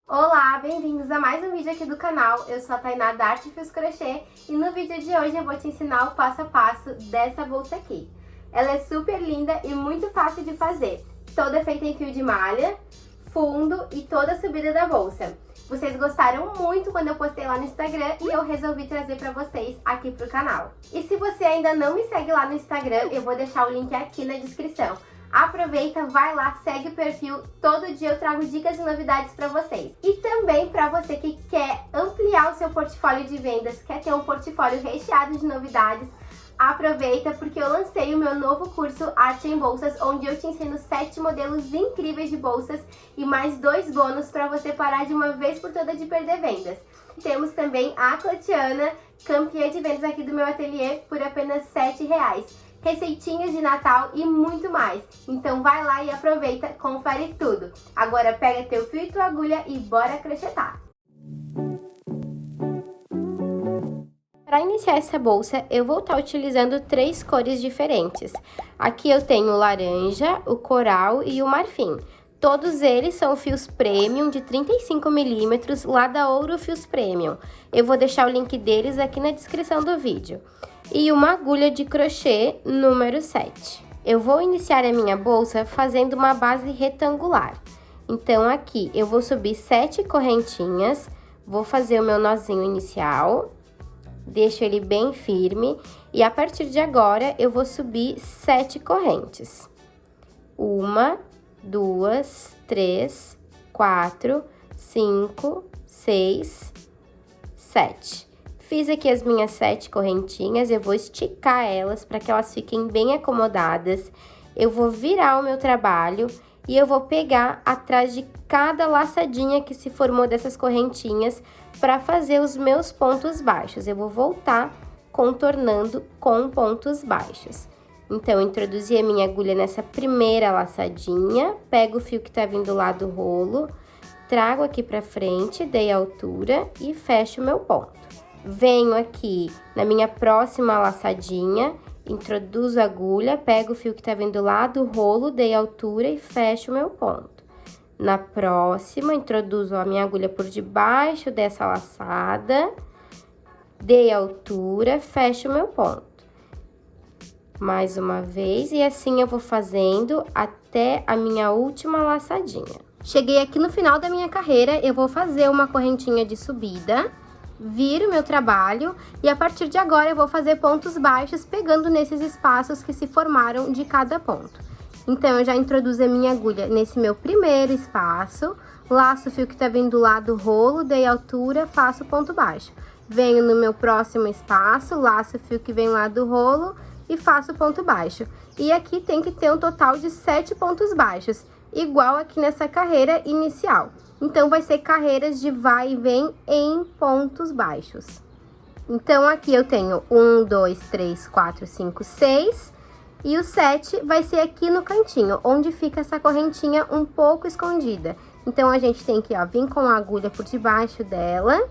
Olá, bem-vindos a mais um vídeo aqui do canal. Eu sou a Tainá da Arte Fios Crochê e no vídeo de hoje eu vou te ensinar o passo a passo dessa bolsa aqui. Ela é super linda e muito fácil de fazer. Toda feita em fio de malha, fundo e toda a subida da bolsa. Vocês gostaram muito quando eu postei lá no Instagram e eu resolvi trazer pra vocês aqui pro canal. E se você ainda não me segue lá no Instagram, eu vou deixar o link aqui na descrição. Aproveita, vai lá, segue o perfil, todo dia eu trago dicas e novidades para vocês. E também para você que quer ampliar o seu portfólio de vendas, quer ter um portfólio recheado de novidades, aproveita porque eu lancei o meu novo curso Arte em Bolsas, onde eu te ensino 7 modelos incríveis de bolsas e mais 2 bônus para você parar de uma vez por todas de perder vendas. Temos também a Clotiana, campeã de vendas aqui do meu ateliê, por apenas R$7. Receitinhas de Natal e muito mais. Então vai lá e aproveita, confere tudo. Agora pega teu fio e tua agulha e bora crochetar! Para iniciar essa bolsa, eu vou estar utilizando 3 cores diferentes. Aqui eu tenho o laranja, o coral e o marfim. Todos eles são fios premium de 35 milímetros lá da Ouro Fios Premium. Eu vou deixar o link deles aqui na descrição do vídeo. E uma agulha de crochê número 7. Eu vou iniciar a minha bolsa fazendo uma base retangular. Então, aqui eu vou subir 7 correntinhas, vou fazer o meu nozinho inicial, deixo ele bem firme e a partir de agora eu vou subir 7 correntes. 1, 2, 3, 4, 5, 6, 7. Fiz aqui as minhas 7 correntinhas, eu vou esticar elas para que elas fiquem bem acomodadas. Eu vou virar o meu trabalho e eu vou pegar atrás de cada laçadinha que se formou dessas correntinhas para fazer os meus pontos baixos. Eu vou voltar contornando com pontos baixos. Então, eu introduzi a minha agulha nessa primeira laçadinha, pego o fio que tá vindo lá do rolo, trago aqui pra frente, dei a altura e fecho o meu ponto. Venho aqui na minha próxima laçadinha, introduzo a agulha, pego o fio que tá vindo lá do rolo, dei a altura e fecho o meu ponto. Na próxima, introduzo a minha agulha por debaixo dessa laçada, dei a altura, fecho o meu ponto. Mais uma vez, e assim eu vou fazendo até a minha última laçadinha. Cheguei aqui no final da minha carreira, eu vou fazer uma correntinha de subida, viro meu trabalho e a partir de agora eu vou fazer pontos baixos pegando nesses espaços que se formaram de cada ponto. Então, eu já introduzo a minha agulha nesse meu primeiro espaço, laço o fio que tá vindo lá do rolo, dei altura, faço ponto baixo. Venho no meu próximo espaço, laço o fio que vem lá do rolo e faço ponto baixo. E aqui tem que ter um total de 7 pontos baixos, igual aqui nessa carreira inicial. Então, vai ser carreiras de vai e vem em pontos baixos. Então, aqui eu tenho 1, 2, 3, 4, 5, 6. E o 7 vai ser aqui no cantinho, onde fica essa correntinha um pouco escondida. Então, a gente tem que, ó, vir com a agulha por debaixo dela,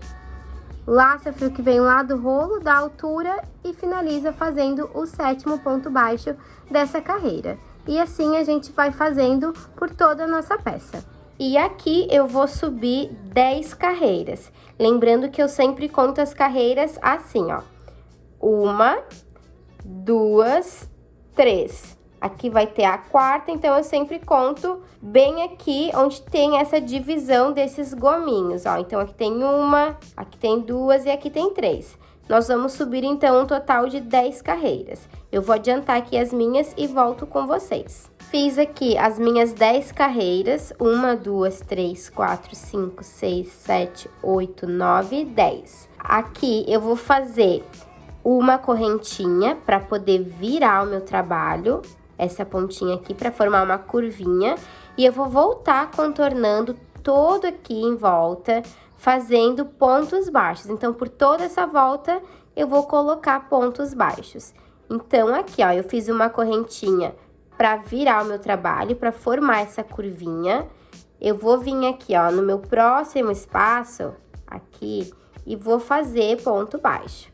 laça o fio que vem lá do rolo, dá altura e finaliza fazendo o 7º ponto baixo dessa carreira. E assim a gente vai fazendo por toda a nossa peça. E aqui eu vou subir 10 carreiras. Lembrando que eu sempre conto as carreiras assim, ó. 1, 2, 3. Aqui vai ter a 4ª, então eu sempre conto bem aqui onde tem essa divisão desses gominhos, ó. Então, aqui tem 1, aqui tem 2 e aqui tem 3. Nós vamos subir, então, um total de 10 carreiras. Eu vou adiantar aqui as minhas e volto com vocês. Fiz aqui as minhas 10 carreiras, 1, 2, 3, 4, 5, 6, 7, 8, 9, 10. Aqui eu vou fazer uma correntinha para poder virar o meu trabalho, essa pontinha aqui para formar uma curvinha, e eu vou voltar contornando todo aqui em volta, fazendo pontos baixos. Então, por toda essa volta, eu vou colocar pontos baixos. Então, aqui, ó, eu fiz uma correntinha para virar o meu trabalho, para formar essa curvinha. Eu vou vir aqui, ó, no meu próximo espaço, aqui, e vou fazer ponto baixo.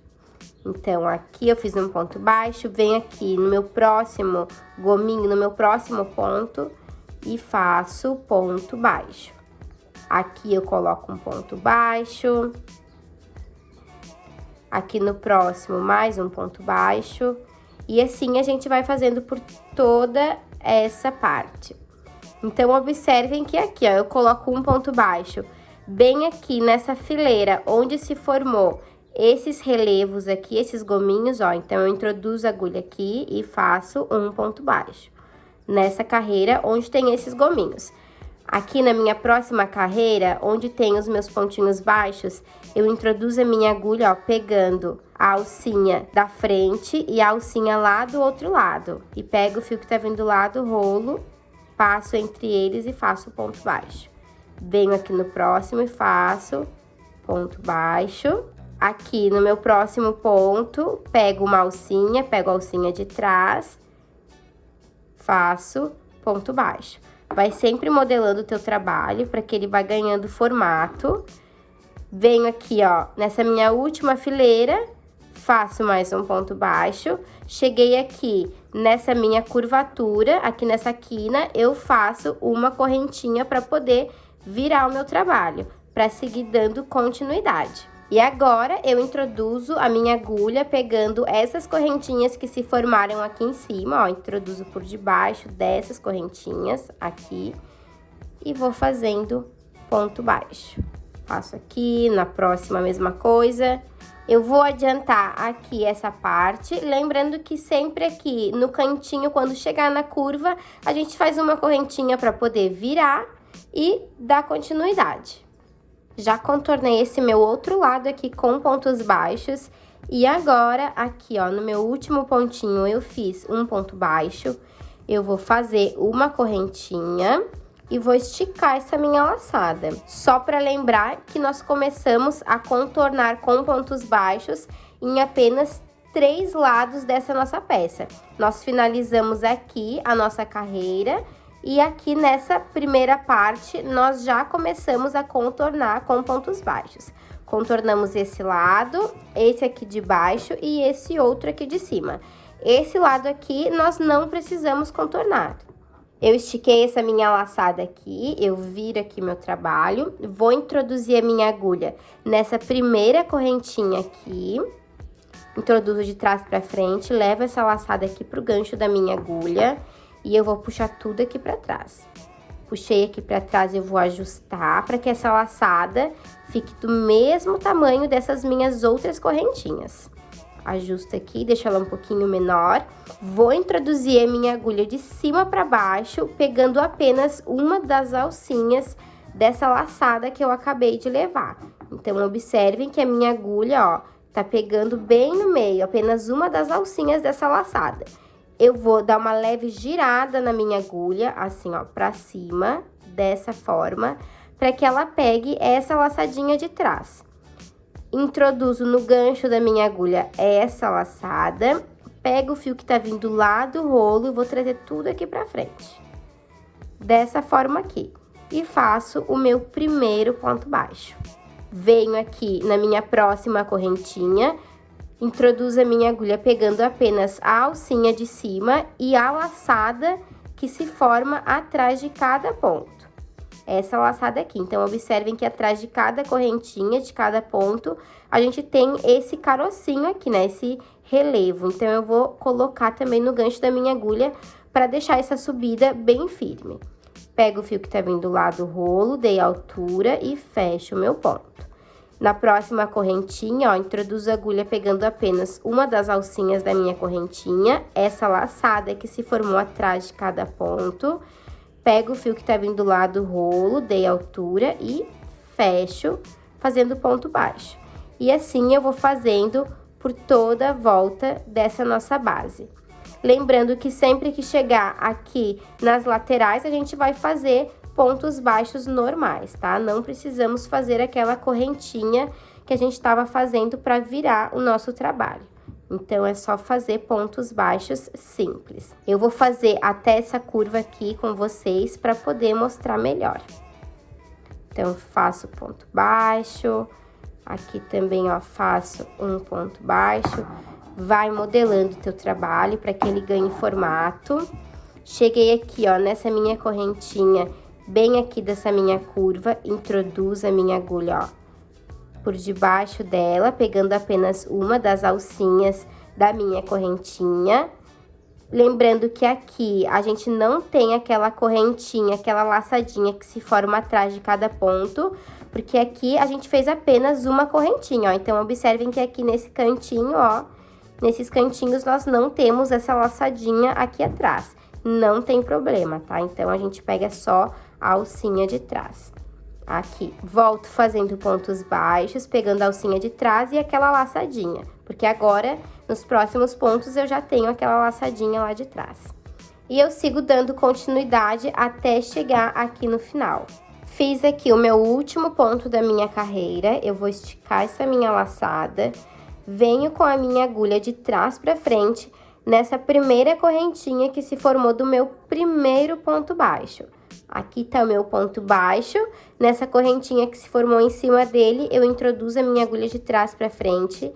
Então, aqui eu fiz um ponto baixo, venho aqui no meu próximo gominho, no meu próximo ponto, e faço ponto baixo. Aqui eu coloco um ponto baixo. Aqui no próximo, mais um ponto baixo. E assim a gente vai fazendo por toda essa parte. Então, observem que aqui, ó, eu coloco um ponto baixo bem aqui nessa fileira onde se formou esses relevos aqui, esses gominhos, ó. Então, eu introduzo a agulha aqui e faço um ponto baixo nessa carreira onde tem esses gominhos. Aqui na minha próxima carreira, onde tem os meus pontinhos baixos, eu introduzo a minha agulha, ó, pegando a alcinha da frente e a alcinha lá do outro lado. E pego o fio que tá vindo lá do rolo, passo entre eles e faço ponto baixo. Venho aqui no próximo e faço ponto baixo. Aqui no meu próximo ponto, pego uma alcinha, pego a alcinha de trás, faço ponto baixo. Vai sempre modelando o teu trabalho para que ele vá ganhando formato. Venho aqui, ó, nessa minha última fileira, faço mais um ponto baixo. Cheguei aqui nessa minha curvatura, aqui nessa quina, eu faço uma correntinha para poder virar o meu trabalho, para seguir dando continuidade. E agora, eu introduzo a minha agulha pegando essas correntinhas que se formaram aqui em cima, ó. Introduzo por debaixo dessas correntinhas aqui e vou fazendo ponto baixo. Faço aqui, na próxima a mesma coisa. Eu vou adiantar aqui essa parte, lembrando que sempre aqui no cantinho, quando chegar na curva, a gente faz uma correntinha para poder virar e dar continuidade. Já contornei esse meu outro lado aqui com pontos baixos. E agora, aqui, ó, no meu último pontinho, eu fiz um ponto baixo. Eu vou fazer uma correntinha e vou esticar essa minha laçada. Só para lembrar que nós começamos a contornar com pontos baixos em apenas 3 lados dessa nossa peça. Nós finalizamos aqui a nossa carreira. E aqui nessa primeira parte, nós já começamos a contornar com pontos baixos. Contornamos esse lado, esse aqui de baixo e esse outro aqui de cima. Esse lado aqui, nós não precisamos contornar. Eu estiquei essa minha laçada aqui, eu viro aqui meu trabalho. Vou introduzir a minha agulha nessa primeira correntinha aqui. Introduzo de trás pra frente, levo essa laçada aqui pro gancho da minha agulha. E eu vou puxar tudo aqui pra trás. Puxei aqui pra trás, eu vou ajustar para que essa laçada fique do mesmo tamanho dessas minhas outras correntinhas. Ajusto aqui, deixo ela um pouquinho menor. Vou introduzir a minha agulha de cima pra baixo, pegando apenas uma das alcinhas dessa laçada que eu acabei de levar. Então, observem que a minha agulha, ó, tá pegando bem no meio, apenas uma das alcinhas dessa laçada. Eu vou dar uma leve girada na minha agulha, assim, ó, pra cima, dessa forma, para que ela pegue essa laçadinha de trás. Introduzo no gancho da minha agulha essa laçada, pego o fio que tá vindo lá do rolo e vou trazer tudo aqui pra frente. Dessa forma aqui. E faço o meu primeiro ponto baixo. Venho aqui na minha próxima correntinha. Introduzo a minha agulha pegando apenas a alcinha de cima e a laçada que se forma atrás de cada ponto. Essa laçada aqui. Então, observem que atrás de cada correntinha, de cada ponto, a gente tem esse carocinho aqui, né? Esse relevo. Então, eu vou colocar também no gancho da minha agulha para deixar essa subida bem firme. Pego o fio que tá vindo lá do rolo, dei altura e fecho o meu ponto. Na próxima correntinha, ó, introduzo a agulha pegando apenas uma das alcinhas da minha correntinha, essa laçada que se formou atrás de cada ponto. Pego o fio que tá vindo lá do rolo, dei altura e fecho, fazendo ponto baixo. E assim eu vou fazendo por toda a volta dessa nossa base. Lembrando que sempre que chegar aqui nas laterais, a gente vai fazer pontos baixos normais, tá? Não precisamos fazer aquela correntinha que a gente estava fazendo para virar o nosso trabalho. Então, é só fazer pontos baixos simples. Eu vou fazer até essa curva aqui com vocês para poder mostrar melhor. Então, faço ponto baixo, aqui também, ó, faço um ponto baixo. Vai modelando o teu trabalho para que ele ganhe formato. Cheguei aqui, ó, nessa minha correntinha bem aqui dessa minha curva, introduzo a minha agulha, ó, por debaixo dela, pegando apenas uma das alcinhas da minha correntinha. Lembrando que aqui a gente não tem aquela correntinha, aquela laçadinha que se forma atrás de cada ponto, porque aqui a gente fez apenas uma correntinha, ó. Então, observem que aqui nesse cantinho, ó, nesses cantinhos nós não temos essa laçadinha aqui atrás. Não tem problema, tá? Então, a gente pega só a alcinha de trás. Aqui, volto fazendo pontos baixos, pegando a alcinha de trás e aquela laçadinha, porque agora, nos próximos pontos, eu já tenho aquela laçadinha lá de trás. E eu sigo dando continuidade até chegar aqui no final. Fiz aqui o meu último ponto da minha carreira, eu vou esticar essa minha laçada, venho com a minha agulha de trás pra frente, nessa primeira correntinha que se formou do meu primeiro ponto baixo. Aqui tá o meu ponto baixo, nessa correntinha que se formou em cima dele, eu introduzo a minha agulha de trás pra frente,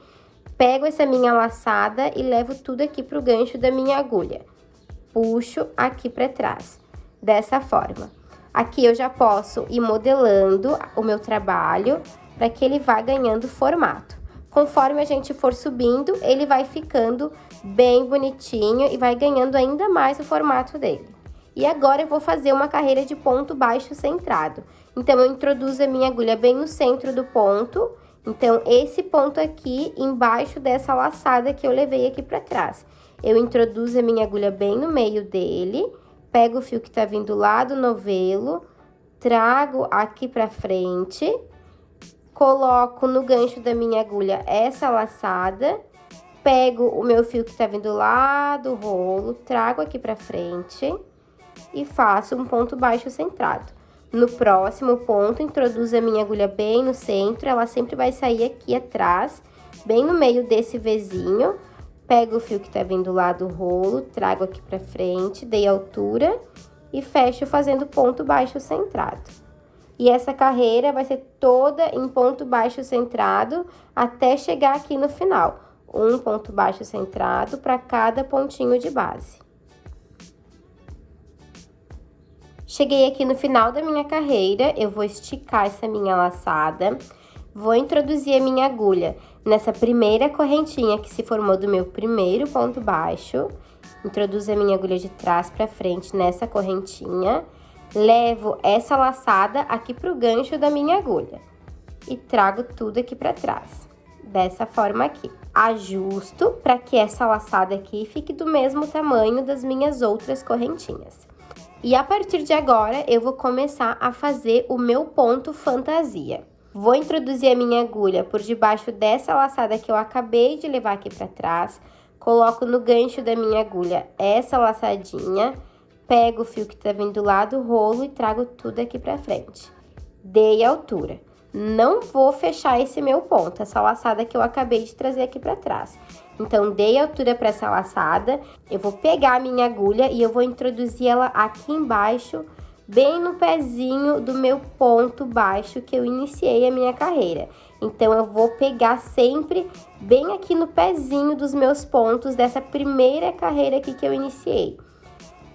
pego essa minha laçada e levo tudo aqui pro gancho da minha agulha. Puxo aqui pra trás, dessa forma. Aqui eu já posso ir modelando o meu trabalho para que ele vá ganhando formato. Conforme a gente for subindo, ele vai ficando bem bonitinho e vai ganhando ainda mais o formato dele. E agora eu vou fazer uma carreira de ponto baixo centrado. Então, eu introduzo a minha agulha bem no centro do ponto. Então, esse ponto aqui, embaixo dessa laçada que eu levei aqui pra trás. Eu introduzo a minha agulha bem no meio dele, pego o fio que tá vindo lá do novelo, trago aqui pra frente, coloco no gancho da minha agulha essa laçada, pego o meu fio que tá vindo lá do rolo, trago aqui pra frente e faço um ponto baixo centrado. No próximo ponto, introduzo a minha agulha bem no centro, ela sempre vai sair aqui atrás, bem no meio desse Vzinho. Pego o fio que tá vindo lá do rolo, trago aqui pra frente, dei altura e fecho fazendo ponto baixo centrado. E essa carreira vai ser toda em ponto baixo centrado até chegar aqui no final. Um ponto baixo centrado para cada pontinho de base. Cheguei aqui no final da minha carreira, eu vou esticar essa minha laçada, vou introduzir a minha agulha nessa primeira correntinha que se formou do meu primeiro ponto baixo, introduzo a minha agulha de trás para frente nessa correntinha, levo essa laçada aqui pro gancho da minha agulha e trago tudo aqui para trás, dessa forma aqui. Ajusto para que essa laçada aqui fique do mesmo tamanho das minhas outras correntinhas. E a partir de agora, eu vou começar a fazer o meu ponto fantasia. Vou introduzir a minha agulha por debaixo dessa laçada que eu acabei de levar aqui para trás, coloco no gancho da minha agulha essa laçadinha, pego o fio que tá vindo lá do rolo e trago tudo aqui pra frente. Dei altura. Não vou fechar esse meu ponto, essa laçada que eu acabei de trazer aqui pra trás. Então, dei altura para essa laçada, eu vou pegar a minha agulha e eu vou introduzir ela aqui embaixo, bem no pezinho do meu ponto baixo que eu iniciei a minha carreira. Então, eu vou pegar sempre bem aqui no pezinho dos meus pontos dessa primeira carreira aqui que eu iniciei.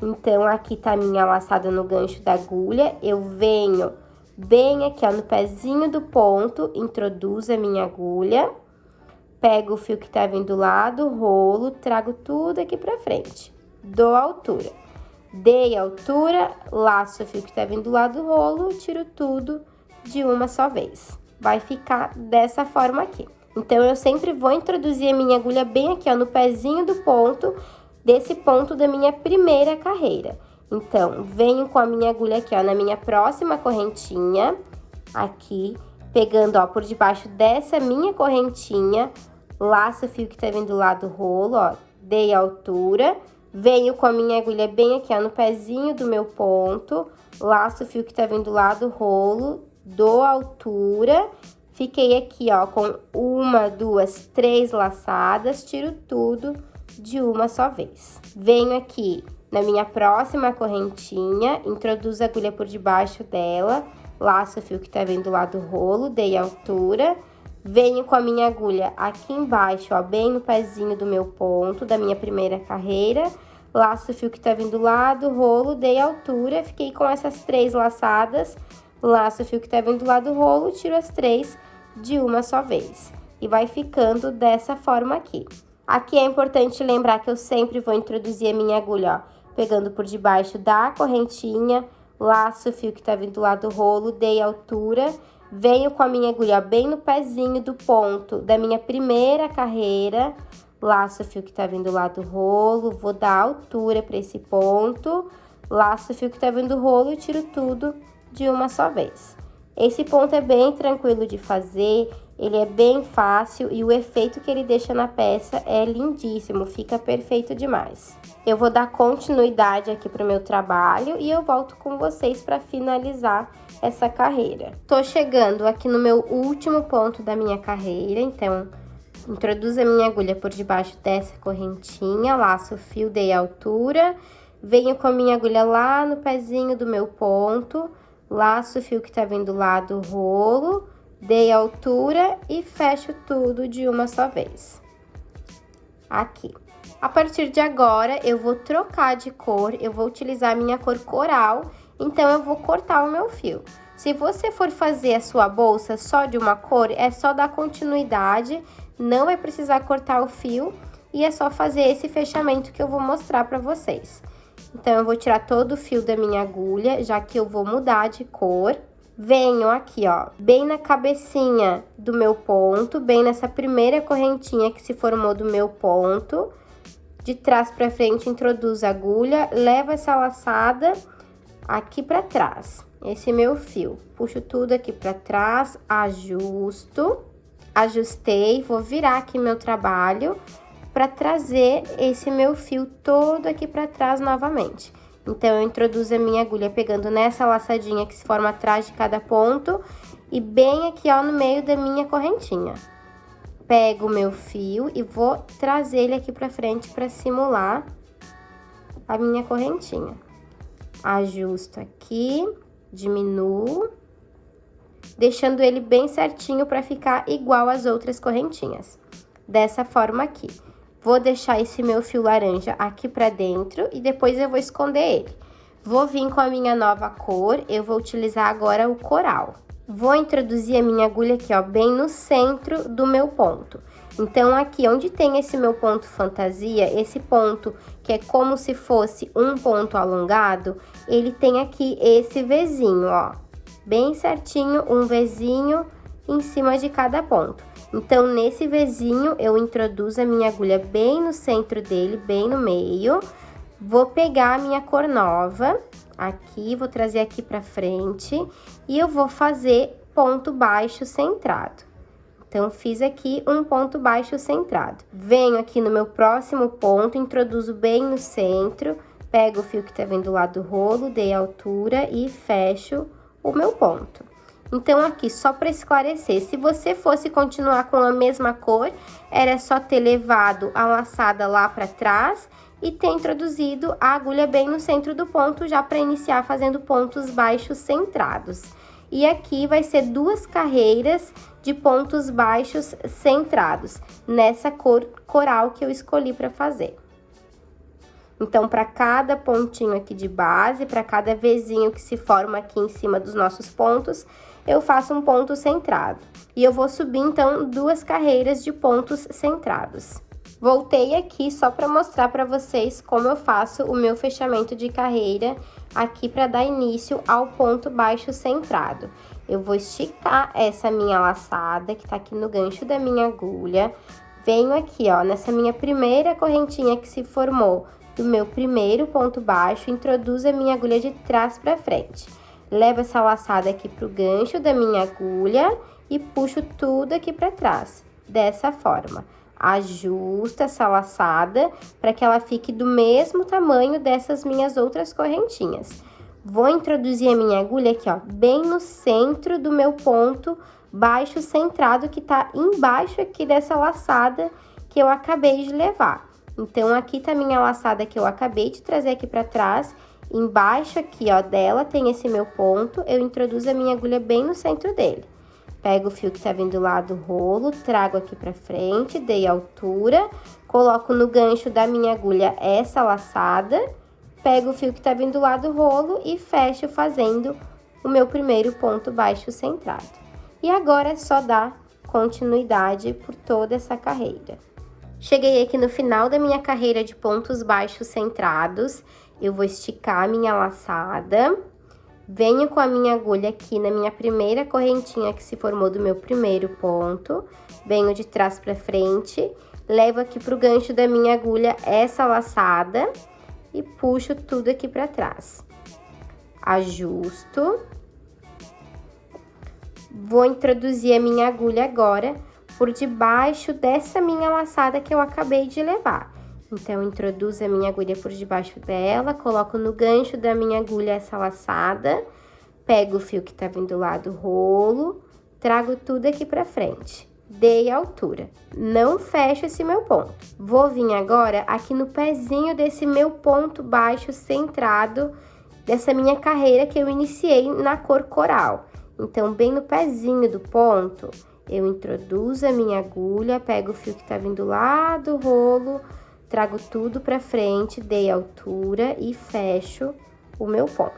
Então, aqui tá a minha laçada no gancho da agulha, eu venho bem aqui, ó, no pezinho do ponto, introduzo a minha agulha, pego o fio que tá vindo lá do rolo, trago tudo aqui pra frente, dou altura. Dei altura, laço o fio que tá vindo lá do rolo, tiro tudo de uma só vez. Vai ficar dessa forma aqui. Então, eu sempre vou introduzir a minha agulha bem aqui, ó, no pezinho do ponto, desse ponto da minha primeira carreira. Então, venho com a minha agulha aqui, ó, na minha próxima correntinha, aqui, pegando, ó, por debaixo dessa minha correntinha, laço o fio que tá vindo lá do rolo, ó, dei altura, venho com a minha agulha bem aqui, ó, no pezinho do meu ponto, laço o fio que tá vindo lá do rolo, dou altura, fiquei aqui, ó, com uma, duas, três laçadas, tiro tudo de uma só vez. Venho aqui na minha próxima correntinha, introduzo a agulha por debaixo dela, laço o fio que tá vindo lá do rolo, dei altura, venho com a minha agulha aqui embaixo, ó, bem no pezinho do meu ponto, da minha primeira carreira, laço o fio que tá vindo lá do rolo, dei altura, fiquei com essas 3 laçadas, laço o fio que tá vindo lá do rolo, tiro as 3 de uma só vez. E vai ficando dessa forma aqui. Aqui é importante lembrar que eu sempre vou introduzir a minha agulha, ó, pegando por debaixo da correntinha, laço o fio que tá vindo lá do rolo, dei altura, venho com a minha agulha, ó, bem no pezinho do ponto da minha primeira carreira, laço o fio que tá vindo lá do rolo, vou dar altura para esse ponto, laço o fio que tá vindo do rolo e tiro tudo de uma só vez. Esse ponto é bem tranquilo de fazer, ele é bem fácil e o efeito que ele deixa na peça é lindíssimo, fica perfeito demais. Eu vou dar continuidade aqui pro meu trabalho e eu volto com vocês para finalizar essa carreira. Tô chegando aqui no meu último ponto da minha carreira, então introduzo a minha agulha por debaixo dessa correntinha, laço o fio, dei altura, venho com a minha agulha lá no pezinho do meu ponto, laço o fio que tá vindo lá do rolo, dei altura e fecho tudo de uma só vez. Aqui. A partir de agora, eu vou trocar de cor, eu vou utilizar a minha cor coral, então eu vou cortar o meu fio. Se você for fazer a sua bolsa só de uma cor, é só dar continuidade, não vai precisar cortar o fio e é só fazer esse fechamento que eu vou mostrar pra vocês. Então, eu vou tirar todo o fio da minha agulha, já que eu vou mudar de cor. Venho aqui, ó, bem na cabecinha do meu ponto, bem nessa primeira correntinha que se formou do meu ponto. De trás pra frente, introduzo a agulha, levo essa laçada aqui pra trás. Esse meu fio. Puxo tudo aqui pra trás, ajusto. Ajustei, vou virar aqui meu trabalho para trazer esse meu fio todo aqui para trás novamente. Então, eu introduzo a minha agulha pegando nessa laçadinha que se forma atrás de cada ponto e bem aqui, ó, no meio da minha correntinha. Pego o meu fio e vou trazer ele aqui para frente para simular a minha correntinha. Ajusto aqui, diminuo, deixando ele bem certinho para ficar igual às outras correntinhas. Dessa forma aqui. Vou deixar esse meu fio laranja aqui pra dentro e depois eu vou esconder ele. Vou vir com a minha nova cor, eu vou utilizar agora o coral. Vou introduzir a minha agulha aqui, ó, bem no centro do meu ponto. Então, aqui onde tem esse meu ponto fantasia, esse ponto que é como se fosse um ponto alongado, ele tem aqui esse Vzinho, ó. Bem certinho, um Vzinho em cima de cada ponto. Então, nesse Vzinho, eu introduzo a minha agulha bem no centro dele, bem no meio. Vou pegar a minha cor nova, aqui, vou trazer aqui pra frente. E eu vou fazer ponto baixo centrado. Então, fiz aqui um ponto baixo centrado. Venho aqui no meu próximo ponto, introduzo bem no centro. Pego o fio que tá vindo lá do rolo, dei altura e fecho o meu ponto. Então, aqui, só para esclarecer, se você fosse continuar com a mesma cor, era só ter levado a laçada lá para trás e ter introduzido a agulha bem no centro do ponto, já para iniciar fazendo pontos baixos centrados. E aqui vai ser 2 carreiras de pontos baixos centrados, nessa cor coral que eu escolhi para fazer. Então, para cada pontinho aqui de base, para cada Vzinho que se forma aqui em cima dos nossos pontos, eu faço um ponto centrado. E eu vou subir, então, 2 carreiras de pontos centrados. Voltei aqui só para mostrar para vocês como eu faço o meu fechamento de carreira aqui para dar início ao ponto baixo centrado. Eu vou esticar essa minha laçada que tá aqui no gancho da minha agulha. Venho aqui, ó, nessa minha primeira correntinha que se formou do meu primeiro ponto baixo, introduzo a minha agulha de trás para frente. Levo essa laçada aqui pro gancho da minha agulha e puxo tudo aqui para trás, dessa forma. Ajusto essa laçada para que ela fique do mesmo tamanho dessas minhas outras correntinhas. Vou introduzir a minha agulha aqui, ó, bem no centro do meu ponto baixo centrado que tá embaixo aqui dessa laçada que eu acabei de levar. Então, aqui tá a minha laçada que eu acabei de trazer aqui pra trás. Embaixo aqui, ó, dela tem esse meu ponto. Eu introduzo a minha agulha bem no centro dele. Pego o fio que tá vindo lá do rolo, trago aqui pra frente, dei altura, coloco no gancho da minha agulha essa laçada, pego o fio que tá vindo lá do rolo e fecho fazendo o meu primeiro ponto baixo centrado. E agora é só dar continuidade por toda essa carreira. Cheguei aqui no final da minha carreira de pontos baixos centrados, eu vou esticar a minha laçada. Venho com a minha agulha aqui na minha primeira correntinha que se formou do meu primeiro ponto. Venho de trás pra frente, levo aqui pro gancho da minha agulha essa laçada e puxo tudo aqui pra trás. Ajusto. Vou introduzir a minha agulha agora por debaixo dessa minha laçada que eu acabei de levar. Então, introduzo a minha agulha por debaixo dela, coloco no gancho da minha agulha essa laçada, pego o fio que tá vindo lá do rolo, trago tudo aqui pra frente. Dei altura, não fecho esse meu ponto. Vou vir agora aqui no pezinho desse meu ponto baixo centrado, dessa minha carreira que eu iniciei na cor coral. Então, bem no pezinho do ponto, eu introduzo a minha agulha, pego o fio que tá vindo lá do rolo, trago tudo pra frente, dei altura e fecho o meu ponto.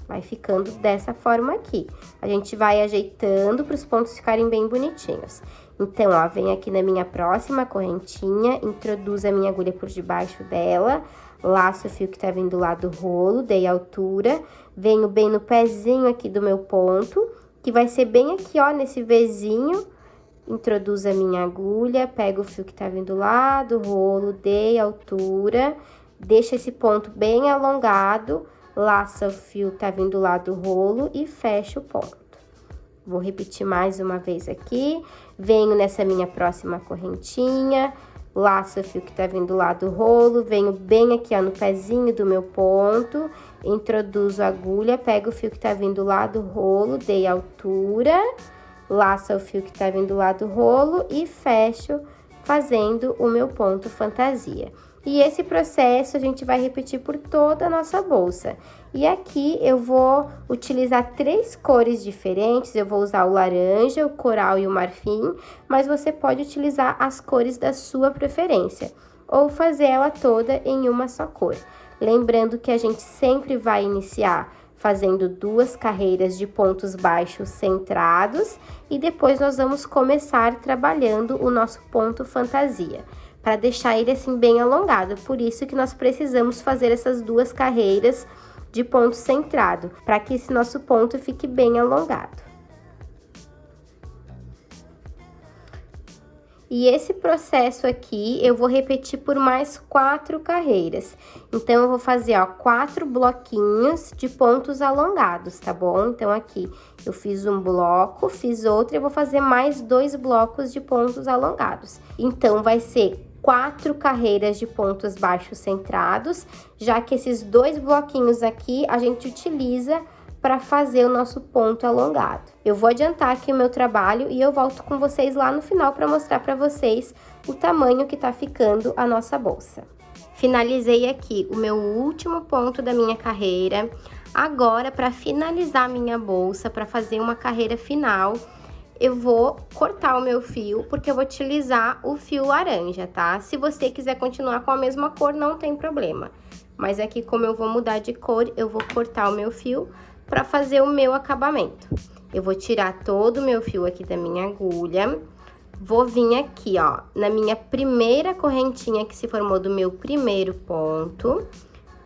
Vai ficando dessa forma aqui. A gente vai ajeitando para os pontos ficarem bem bonitinhos. Então, ó, vem aqui na minha próxima correntinha, introduzo a minha agulha por debaixo dela, laço o fio que tá vindo lá do rolo, dei altura, venho bem no pezinho aqui do meu ponto, que vai ser bem aqui, ó, nesse Vzinho. Introduzo a minha agulha, pego o fio que tá vindo lá do rolo, dei altura, deixo esse ponto bem alongado, laço o fio que tá vindo lá do rolo e fecho o ponto. Vou repetir mais uma vez aqui, venho nessa minha próxima correntinha, laço o fio que tá vindo lá do rolo, venho bem aqui, ó, no pezinho do meu ponto, introduzo a agulha, pego o fio que tá vindo lá do rolo, dei altura, laço o fio que tá vindo lá do rolo e fecho fazendo o meu ponto fantasia. E esse processo a gente vai repetir por toda a nossa bolsa. E aqui eu vou utilizar 3 cores diferentes, eu vou usar o laranja, o coral e o marfim, mas você pode utilizar as cores da sua preferência, ou fazer ela toda em uma só cor. Lembrando que a gente sempre vai iniciar fazendo 2 carreiras de pontos baixos centrados e depois nós vamos começar trabalhando o nosso ponto fantasia, para deixar ele assim bem alongado. Por isso que nós precisamos fazer essas 2 carreiras de ponto centrado, para que esse nosso ponto fique bem alongado. E esse processo aqui, eu vou repetir por mais 4 carreiras. Então, eu vou fazer, ó, 4 bloquinhos de pontos alongados, tá bom? Então, aqui, eu fiz um bloco, fiz outro, eu vou fazer mais 2 blocos de pontos alongados. Então, vai ser 4 carreiras de pontos baixos centrados, já que esses 2 bloquinhos aqui, a gente utiliza para fazer o nosso ponto alongado. Eu vou adiantar aqui o meu trabalho e eu volto com vocês lá no final para mostrar para vocês o tamanho que tá ficando a nossa bolsa. Finalizei aqui o meu último ponto da minha carreira. Agora, para finalizar a minha bolsa, para fazer uma carreira final, eu vou cortar o meu fio, porque eu vou utilizar o fio laranja, tá? Se você quiser continuar com a mesma cor, não tem problema. Mas aqui, como eu vou mudar de cor, eu vou cortar o meu fio para fazer o meu acabamento. Eu vou tirar todo o meu fio aqui da minha agulha, vou vir aqui, ó, na minha primeira correntinha que se formou do meu primeiro ponto.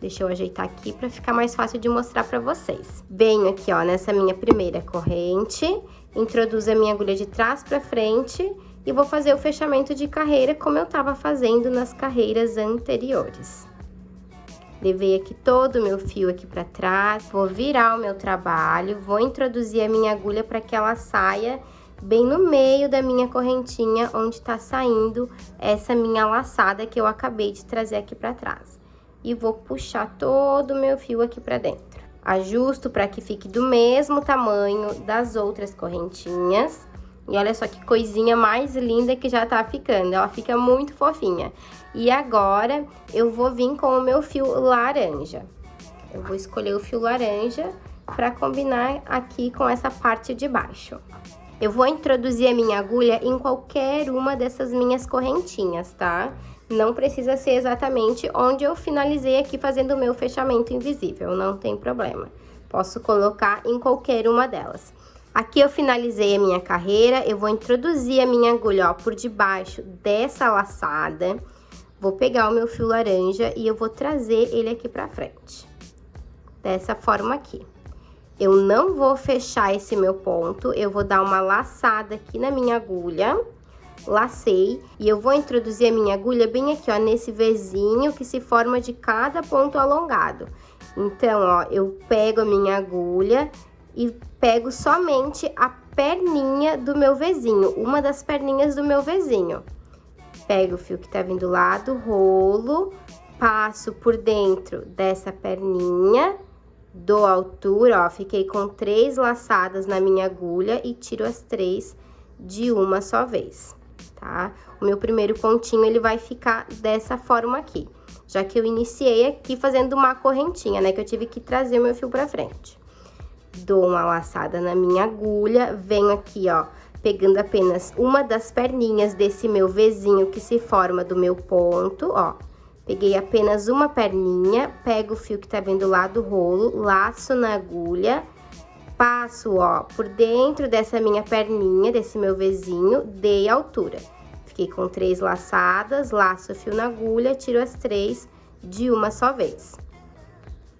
Deixa eu ajeitar aqui para ficar mais fácil de mostrar para vocês. Venho aqui, ó, nessa minha primeira corrente, introduzo a minha agulha de trás para frente e vou fazer o fechamento de carreira como eu tava fazendo nas carreiras anteriores. Levei aqui todo o meu fio aqui pra trás, vou virar o meu trabalho, vou introduzir a minha agulha para que ela saia bem no meio da minha correntinha, onde tá saindo essa minha laçada que eu acabei de trazer aqui pra trás. E vou puxar todo o meu fio aqui pra dentro. Ajusto para que fique do mesmo tamanho das outras correntinhas. E olha só que coisinha mais linda que já tá ficando, ela fica muito fofinha. E agora, eu vou vir com o meu fio laranja. Eu vou escolher o fio laranja para combinar aqui com essa parte de baixo. Eu vou introduzir a minha agulha em qualquer uma dessas minhas correntinhas, tá? Não precisa ser exatamente onde eu finalizei aqui fazendo o meu fechamento invisível, não tem problema. Posso colocar em qualquer uma delas. Aqui eu finalizei a minha carreira, eu vou introduzir a minha agulha, ó, por debaixo dessa laçada. Vou pegar o meu fio laranja e eu vou trazer ele aqui pra frente. Dessa forma aqui. Eu não vou fechar esse meu ponto, eu vou dar uma laçada aqui na minha agulha, lacei, e eu vou introduzir a minha agulha bem aqui, ó, nesse Vzinho que se forma de cada ponto alongado. Então, ó, eu pego a minha agulha e pego somente a perninha do meu Vzinho, uma das perninhas do meu Vzinho. Pego o fio que tá vindo lá do rolo, passo por dentro dessa perninha, dou altura, ó, fiquei com 3 laçadas na minha agulha e tiro as 3 de uma só vez, tá? O meu primeiro pontinho, ele vai ficar dessa forma aqui, já que eu iniciei aqui fazendo uma correntinha, né, que eu tive que trazer o meu fio pra frente. Dou uma laçada na minha agulha, venho aqui, ó, pegando apenas uma das perninhas desse meu Vzinho que se forma do meu ponto, ó. Peguei apenas uma perninha, pego o fio que tá vindo lá do rolo, laço na agulha, passo, ó, por dentro dessa minha perninha, desse meu Vzinho, dei altura. Fiquei com 3 laçadas, laço o fio na agulha, tiro as 3 de uma só vez.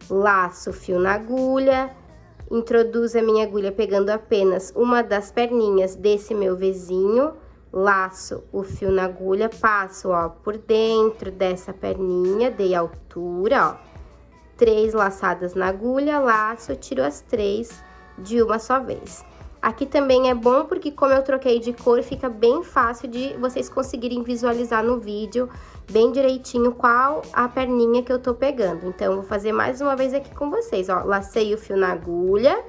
Laço o fio na agulha, introduzo a minha agulha pegando apenas uma das perninhas desse meu Vzinho, laço o fio na agulha, passo, ó, por dentro dessa perninha, dei altura, ó, 3 laçadas na agulha, laço, tiro as 3 de uma só vez. Aqui também é bom porque como eu troquei de cor, fica bem fácil de vocês conseguirem visualizar no vídeo bem direitinho qual a perninha que eu tô pegando. Então, eu vou fazer mais uma vez aqui com vocês, ó, lacei o fio na agulha,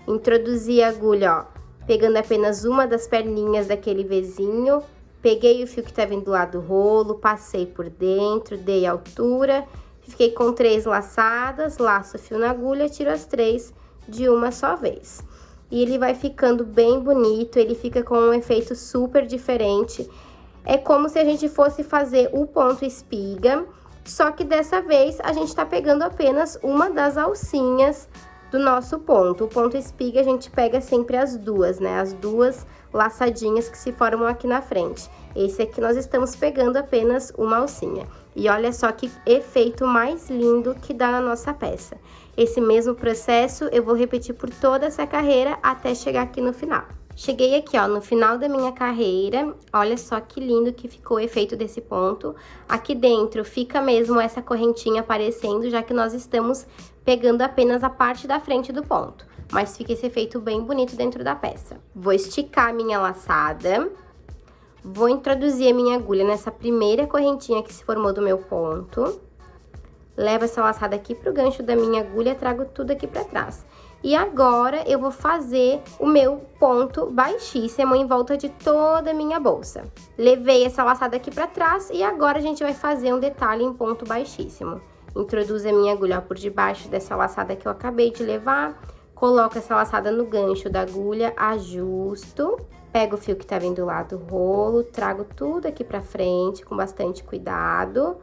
introduzi a agulha, ó, pegando apenas uma das perninhas daquele Vzinho, peguei o fio que tá vindo lá do rolo, passei por dentro, dei altura, fiquei com 3 laçadas, laço o fio na agulha, tiro as 3 de uma só vez. E ele vai ficando bem bonito, ele fica com um efeito super diferente. É como se a gente fosse fazer o ponto espiga, só que dessa vez a gente tá pegando apenas uma das alcinhas do nosso ponto. O ponto espiga a gente pega sempre as duas, né? As duas laçadinhas que se formam aqui na frente. Esse aqui nós estamos pegando apenas uma alcinha. E olha só que efeito mais lindo que dá na nossa peça. Esse mesmo processo eu vou repetir por toda essa carreira até chegar aqui no final. Cheguei aqui, ó, no final da minha carreira, olha só que lindo que ficou o efeito desse ponto. Aqui dentro fica mesmo essa correntinha aparecendo, já que nós estamos pegando apenas a parte da frente do ponto. Mas fica esse efeito bem bonito dentro da peça. Vou esticar a minha laçada, vou introduzir a minha agulha nessa primeira correntinha que se formou do meu ponto. Levo essa laçada aqui pro gancho da minha agulha, trago tudo aqui pra trás. E agora, eu vou fazer o meu ponto baixíssimo em volta de toda a minha bolsa. Levei essa laçada aqui pra trás e agora a gente vai fazer um detalhe em ponto baixíssimo. Introduzo a minha agulha por debaixo dessa laçada que eu acabei de levar, coloco essa laçada no gancho da agulha, ajusto, pego o fio que tá vindo lá do rolo, trago tudo aqui pra frente com bastante cuidado.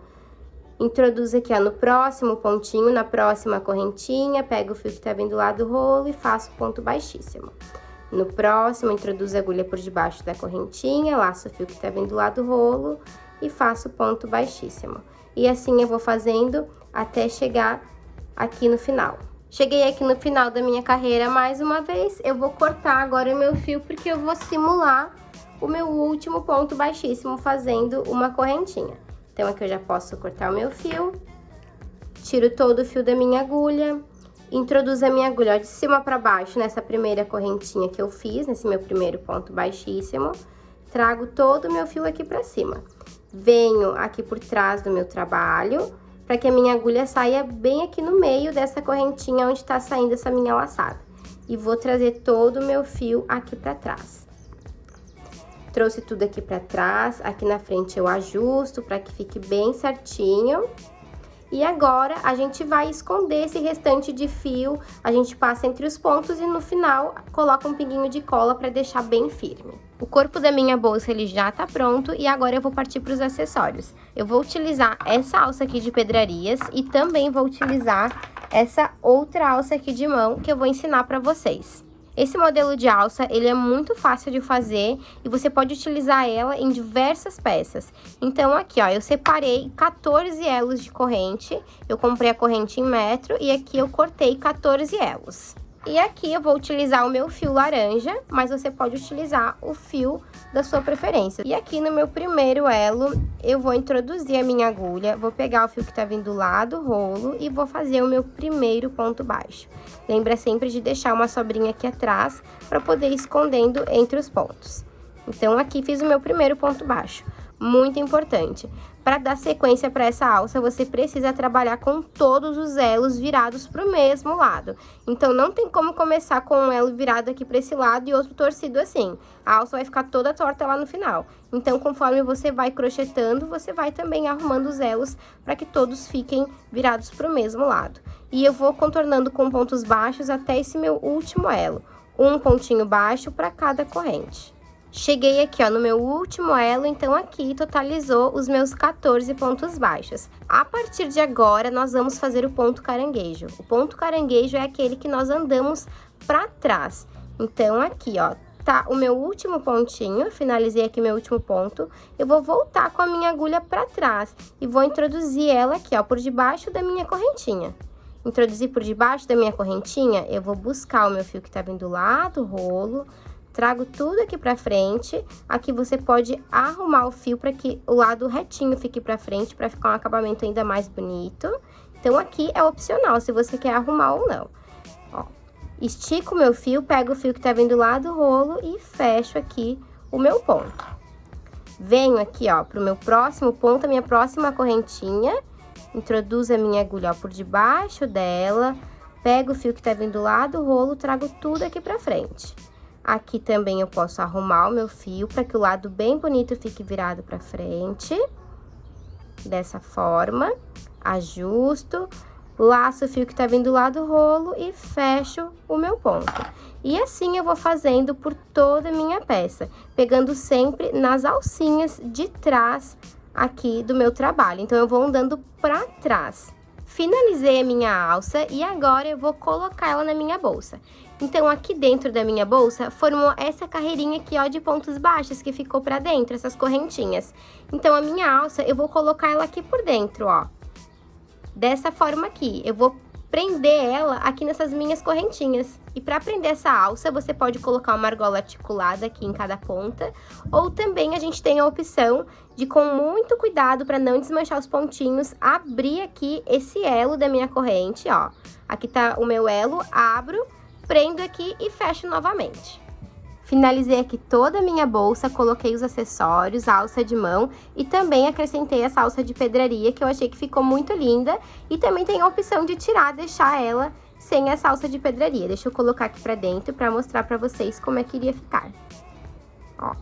Introduzo aqui, ó, no próximo pontinho, na próxima correntinha, pego o fio que tá vindo lá do rolo e faço ponto baixíssimo. No próximo, introduzo a agulha por debaixo da correntinha, laço o fio que tá vindo lá do rolo e faço ponto baixíssimo. E assim eu vou fazendo até chegar aqui no final. Cheguei aqui no final da minha carreira mais uma vez, eu vou cortar agora o meu fio porque eu vou simular o meu último ponto baixíssimo fazendo uma correntinha. Então, aqui eu já posso cortar o meu fio, tiro todo o fio da minha agulha, introduzo a minha agulha, ó, de cima pra baixo nessa primeira correntinha que eu fiz, nesse meu primeiro ponto baixíssimo, trago todo o meu fio aqui pra cima. Venho aqui por trás do meu trabalho, pra que a minha agulha saia bem aqui no meio dessa correntinha onde tá saindo essa minha laçada. E vou trazer todo o meu fio aqui pra trás. Trouxe tudo aqui pra trás, aqui na frente eu ajusto pra que fique bem certinho. E agora, a gente vai esconder esse restante de fio, a gente passa entre os pontos e no final coloca um pinguinho de cola para deixar bem firme. O corpo da minha bolsa ele já tá pronto e agora eu vou partir para os acessórios. Eu vou utilizar essa alça aqui de pedrarias e também vou utilizar essa outra alça aqui de mão que eu vou ensinar para vocês. Esse modelo de alça, ele é muito fácil de fazer e você pode utilizar ela em diversas peças. Então, aqui, ó, eu separei 14 elos de corrente, eu comprei a corrente em metro e aqui eu cortei 14 elos. E aqui eu vou utilizar o meu fio laranja, mas você pode utilizar o fio da sua preferência. E aqui no meu primeiro elo, eu vou introduzir a minha agulha, vou pegar o fio que tá vindo lá do rolo e vou fazer o meu primeiro ponto baixo. Lembra sempre de deixar uma sobrinha aqui atrás para poder ir escondendo entre os pontos. Então, aqui fiz o meu primeiro ponto baixo. Muito importante. Para dar sequência para essa alça, você precisa trabalhar com todos os elos virados para o mesmo lado. Então, não tem como começar com um elo virado aqui para esse lado e outro torcido assim. A alça vai ficar toda torta lá no final. Então, conforme você vai crochetando, você vai também arrumando os elos para que todos fiquem virados para o mesmo lado. E eu vou contornando com pontos baixos até esse meu último elo. Um pontinho baixo para cada corrente. Cheguei aqui, ó, no meu último elo, então aqui totalizou os meus 14 pontos baixos. A partir de agora, nós vamos fazer o ponto caranguejo. O ponto caranguejo é aquele que nós andamos pra trás. Então, aqui, ó, tá o meu último pontinho, finalizei aqui meu último ponto. Eu vou voltar com a minha agulha pra trás e vou introduzir ela aqui, ó, por debaixo da minha correntinha. Introduzir por debaixo da minha correntinha, eu vou buscar o meu fio que tá vindo lá do rolo. Trago tudo aqui pra frente, aqui você pode arrumar o fio para que o lado retinho fique pra frente, para ficar um acabamento ainda mais bonito. Então, aqui é opcional, se você quer arrumar ou não. Ó, estico o meu fio, pego o fio que tá vindo lá do rolo e fecho aqui o meu ponto. Venho aqui, ó, pro meu próximo ponto, a minha próxima correntinha, introduzo a minha agulha, ó, por debaixo dela, pego o fio que tá vindo lá do rolo, trago tudo aqui pra frente. Aqui também eu posso arrumar o meu fio para que o lado bem bonito fique virado para frente. Dessa forma, ajusto, laço o fio que tá vindo lá do rolo e fecho o meu ponto. E assim eu vou fazendo por toda a minha peça, pegando sempre nas alcinhas de trás aqui do meu trabalho. Então, eu vou andando para trás. Finalizei a minha alça e agora eu vou colocar ela na minha bolsa. Então, aqui dentro da minha bolsa, formou essa carreirinha aqui, ó, de pontos baixos que ficou pra dentro, essas correntinhas. Então, a minha alça, eu vou colocar ela aqui por dentro, ó. Dessa forma aqui, eu vou prender ela aqui nessas minhas correntinhas. E pra prender essa alça, você pode colocar uma argola articulada aqui em cada ponta, ou também a gente tem a opção de, com muito cuidado, para não desmanchar os pontinhos, abrir aqui esse elo da minha corrente, ó. Aqui tá o meu elo, abro, prendo aqui e fecho novamente. Finalizei aqui toda a minha bolsa, coloquei os acessórios, a alça de mão e também acrescentei essa alça de pedraria, que eu achei que ficou muito linda. E também tem a opção de tirar, deixar ela sem essa alça de pedraria. Deixa eu colocar aqui pra dentro pra mostrar pra vocês como é que iria ficar. Ó.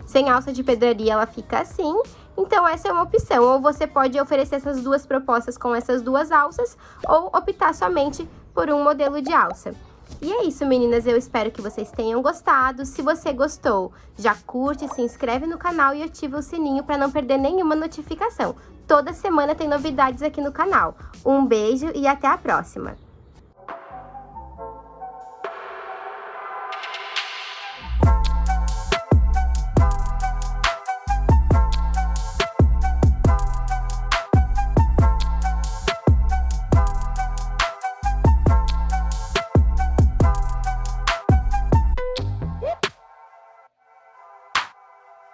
Sem alça de pedraria ela fica assim. Então, essa é uma opção. Ou você pode oferecer essas duas propostas com essas duas alças, ou optar somente por um modelo de alça. E é isso, meninas, eu espero que vocês tenham gostado. Se você gostou, já curte, se inscreve no canal e ativa o sininho para não perder nenhuma notificação. Toda semana tem novidades aqui no canal. Um beijo e até a próxima!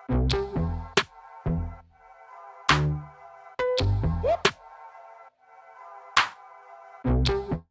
Thank you.